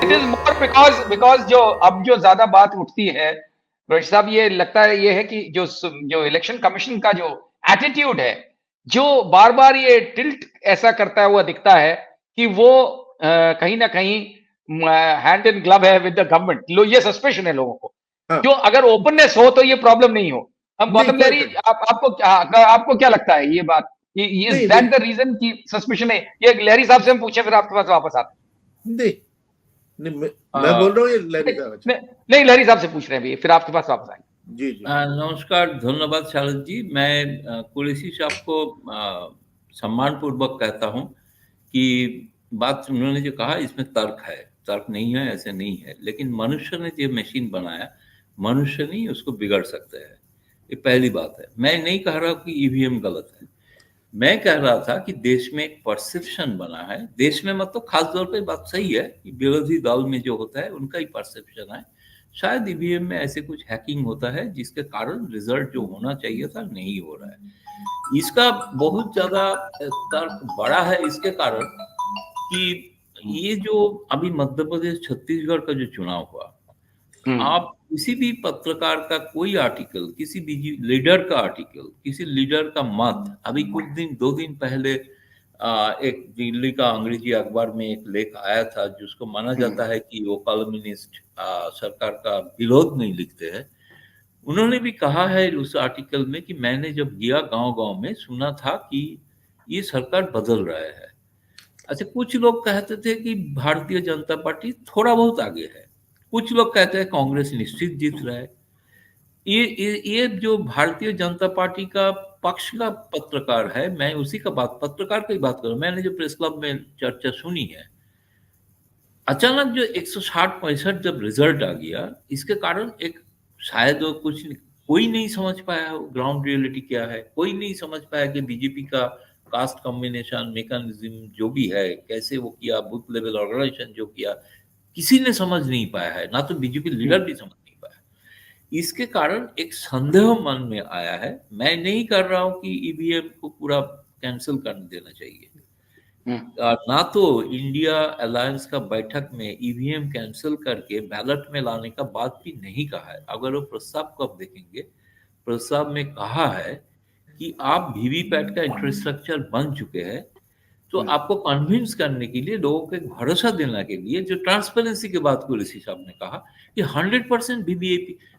It is more because जो अब जो ज्यादा बात उठती है रोहित साहब, ये लगता है ये है कि जो इलेक्शन कमीशन का जो एटीट्यूड है, जो बार बार ये टिल्ट ऐसा करता हुआ दिखता है कि वो कहीं ना कहीं हैंड इन ग्लव है विद द गवर्नमेंट। ये सस्पेशन है लोगों को। हाँ। जो अगर ओपननेस हो तो ये प्रॉब्लम नहीं हो। अब नहीं, गौतम लहरी, आपको क्या लगता है ये बात? इज नहीं, दैट द रीजन की सस्पेशन है? ये लहरी साहब से हम पूछे, फिर आपके पास वापस आते नहीं, नहीं, मैं आ, बोल रहा हूँ ये लहरी साहब। अच्छा, नहीं, लहरी साहब से पूछ रहे हैं अभी, फिर आपके पास वापस आएंगे। जी जी। नमस्कार, धन्यवाद शारद जी। मैं कुरैशी साहब को सम्मान पूर्वक कहता हूं कि बात उन्होंने जो कहा इसमें तर्क है, तर्क नहीं है ऐसे नहीं है, लेकिन मनुष्य ने जो मशीन बनाया, मनुष्य नहीं उसको बिगड़ सकते हैं, ये पहली बात है। मैं नहीं कह रहा कि ईवीएम गलत है, मैं कह रहा था कि देश में एक परसेप्शन बना है, देश में मतलब खास तौर पे बात सही है कि विरोधी दल में जो होता है उनका ही परसेप्शन है, शायद ईवीएम में ऐसे कुछ हैकिंग होता है जिसके कारण रिजल्ट जो होना चाहिए था नहीं हो रहा है। इसका बहुत ज्यादा तर्क बड़ा है इसके कारण कि ये जो अभी मध्य प्रदेश छत्तीसगढ़ का जो चुनाव हुआ, आप किसी भी पत्रकार का कोई आर्टिकल, किसी भी लीडर का आर्टिकल, किसी लीडर का मत, अभी कुछ दिन 2 दिन पहले एक दिल्ली का अंग्रेजी अखबार में एक लेख आया था जिसको माना जाता है कि वो कॉलमिनिस्ट सरकार का विरोध नहीं लिखते हैं। उन्होंने भी कहा है उस आर्टिकल में कि मैंने जब गया गांव-गांव में सुना था कि ये सरकार बदल रहा है। अच्छा, कुछ लोग कहते थे कि भारतीय जनता पार्टी थोड़ा बहुत आगे है, कुछ लोग कहते हैं कांग्रेस निश्चित जीत रहा है। ये जो भारतीय जनता पार्टी का पक्ष का पत्रकार है, मैं उसी का पत्रकार की बात कर रहा हूँ, मैंने जो प्रेस क्लब में चर्चा सुनी है, अचानक जो 160-65 जब रिजल्ट आ गया, इसके कारण एक शायद वो कोई नहीं समझ पाया हो ग्राउंड रियलिटी क्या है, कोई नहीं समझ पाया कि बीजेपी का कास्ट कॉम्बिनेशन मैकेनिज्म जो भी है, कैसे वो किया, बूथ लेवल ऑर्गेनाइजेशन जो किया, किसी ने समझ नहीं पाया है, ना तो बीजेपी लीडर भी समझ नहीं पाया। इसके कारण एक संदेह मन में आया है। मैं नहीं कर रहा हूं कि ईवीएम को पूरा कैंसिल कर देना चाहिए, ना तो इंडिया अलायंस का बैठक में ईवीएम कैंसिल करके बैलेट में लाने का बात भी नहीं कहा है। अगर वो प्रस्ताव को आप देखेंगे, प्रस्ताव में कहा है कि आप वीवीपैट का इंफ्रास्ट्रक्चर बन चुके हैं, तो आपको कन्विंस करने के लिए, लोगों को एक भरोसा देने के लिए, जो ट्रांसपेरेंसी की बात कुरैशी साहब ने कहा कि 100%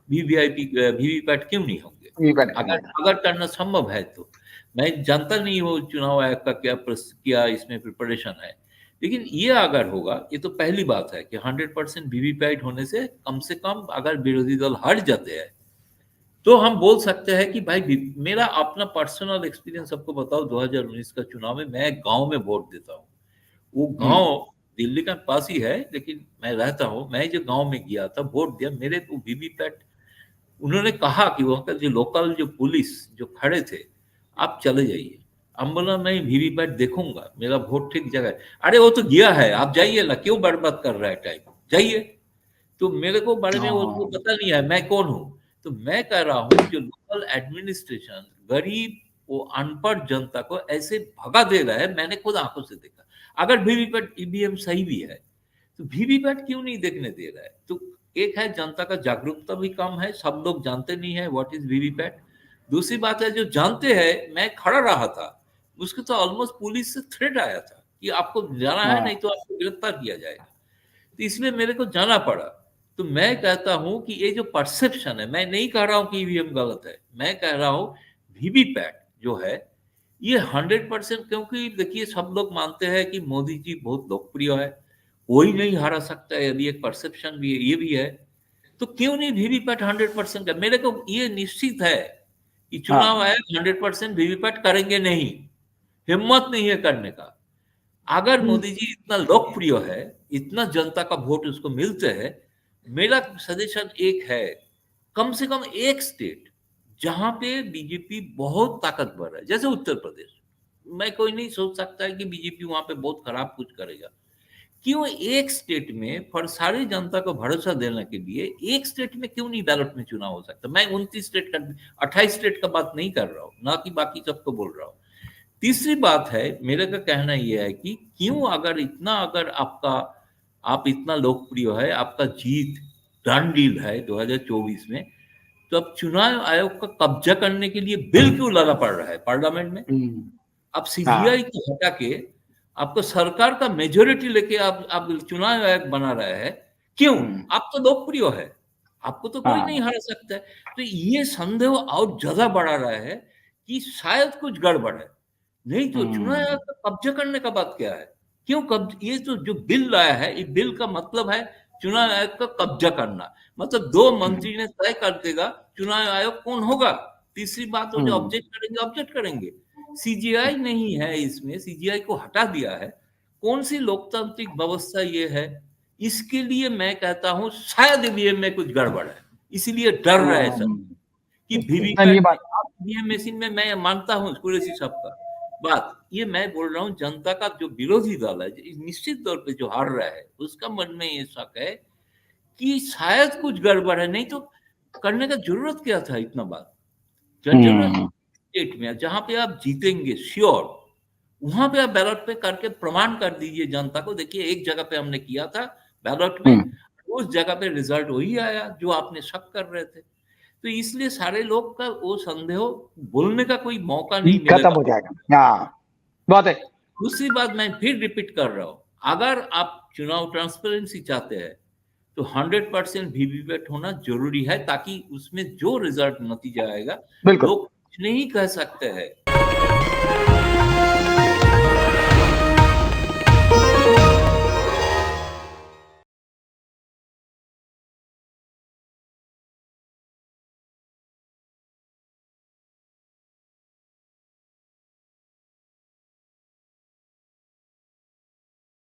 वीवीपैट क्यों नहीं होंगे, अगर करना संभव है तो। मैं जानता नहीं हूँ चुनाव आयोग का क्या इसमें प्रिपरेशन है, लेकिन ये अगर होगा, ये तो पहली बात है कि 100% वीवीपैट होने से कम अगर विरोधी दल हट जाते हैं तो हम बोल सकते हैं कि भाई, मेरा अपना पर्सनल एक्सपीरियंस सबको बताओ, 2019 का चुनाव में मैं गांव में वोट देता हूँ। वो गांव दिल्ली का पास ही है, लेकिन मैं रहता हूँ, मैं जो गांव में गया था वोट दिया, मेरे को वीवीपैट, उन्होंने कहा कि वहां का जो लोकल जो पुलिस जो खड़े थे, आप चले जाइए। हम बोला नहीं, वीवीपैट देखूंगा, मेरा वोट ठीक जगह है। अरे वो तो गया है, आप जाइए ना, क्यों बर्बाद कर रहा है टाइम, जाइए। तो मेरे को बारे में वो पता नहीं है मैं कौन हूँ। तो मैं कह रहा हूँ जो लोकल एडमिनिस्ट्रेशन गरीब वो अनपढ़ जनता को ऐसे भगा दे रहा है, मैंने खुद आंखों से देखा। अगर वीवीपैट ईवीएम सही भी है तो वीवीपैट क्यों नहीं देखने दे रहा है? तो एक है जनता का जागरूकता भी कम है, सब लोग जानते नहीं है व्हाट इज वीवीपैट। दूसरी बात है जो जानते हैं, मैं खड़ा रहा था, उसको तो ऑलमोस्ट पुलिस से थ्रेट आया था कि आपको जाना है, नहीं तो आपको गिरफ्तार किया जाएगा। तो इसलिए मेरे को जाना पड़ा। तो मैं कहता हूं कि ये जो परसेप्शन है, मैं नहीं कह रहा हूं कि ईवीएम गलत है, मैं कह रहा हूं वीवीपैट जो है ये 100%, क्योंकि देखिए सब लोग मानते हैं कि मोदी जी बहुत लोकप्रिय है, कोई नहीं हरा सकता है, अभी एक परसेप्शन भी है, ये भी है। तो क्यों नहीं वीवीपैट 100% का? मेरे को ये निश्चित है कि चुनाव आयोग 100% वीवीपैट करेंगे नहीं, हिम्मत नहीं है करने का। अगर मोदी जी इतना लोकप्रिय है, इतना जनता का वोट उसको मिलते हैं, मेरा सजेशन एक है, कम से कम एक स्टेट जहां पे बीजेपी बहुत ताकतवर है, जैसे उत्तर प्रदेश, मैं कोई नहीं सोच सकता है कि बीजेपी वहां पे बहुत खराब कुछ करेगा। क्यों एक स्टेट में फॉर सारी जनता को भरोसा देने के लिए एक स्टेट में क्यों नहीं बैलेट में चुनाव हो सकता? मैं 29 स्टेट का, 28 स्टेट का बात नहीं कर रहा हूँ, ना कि बाकी सबको बोल रहा हूँ। तीसरी बात है, मेरे का कहना यह है कि क्यों अगर इतना, अगर आपका आप इतना लोकप्रिय है, आपका जीत डन डील है 2024 में, तो अब चुनाव आयोग का कब्जा करने के लिए बिल क्यों लाना पड़ रहा है पार्लियामेंट में? अब हाँ सीजीआई को हटा के आपको सरकार का मेजोरिटी लेके आप चुनाव आयोग बना रहे हैं, क्यों? आप तो लोकप्रिय है, आपको तो कोई नहीं हाँ हरा सकता है। तो ये संदेह और ज्यादा बढ़ा रहा है कि शायद कुछ गड़बड़ है। नहीं तो चुनाव आयोग का कब्जा करने का बात क्या है? क्यों ये तो जो बिल लाया है, ये बिल का मतलब है चुनाव आयोग का कब्जा करना। मतलब दो मंत्री ने तय कर देगा चुनाव आयोग कौन होगा। तीसरी बात, वो जो ऑब्जेक्ट करेंगे। सीजीआई नहीं है इसमें, सीजीआई को हटा दिया है। कौन सी लोकतांत्रिक व्यवस्था ये है? इसके लिए मैं कहता हूं शायद ईवीएम में कुछ गड़बड़ है, इसीलिए डर रहे हैं सब कि ये बात ईवीएम मशीन में। मैं मानता हूँ कुरैशी साहब का बात, ये मैं बोल रहा हूँ जनता का जो विरोधी दल है निश्चित तौर पे जो हार रहा है, उसका मन में ये शक है कि शायद कुछ गड़बड़ है। नहीं तो करने का जरूरत क्या था इतना बात? जरूरत स्टेट में जहां पे आप जीतेंगे श्योर, वहां पे आप बैलेट पे करके प्रमाण कर दीजिए जनता को, देखिए एक जगह पे हमने किया था बैलेट में, उस जगह पे रिजल्ट वही आया जो आपने शक कर रहे थे। तो इसलिए सारे लोग का वो संदेह बोलने का कोई मौका नहीं मिलेगा, खत्म हो जाएगा। हाँ बात है। दूसरी बात मैं फिर रिपीट कर रहा हूं, अगर आप चुनाव ट्रांसपेरेंसी चाहते हैं तो 100% वीवीपैट होना जरूरी है, ताकि उसमें जो रिजल्ट नतीजा आएगा बिल्कुल लोग कुछ नहीं कह सकते हैं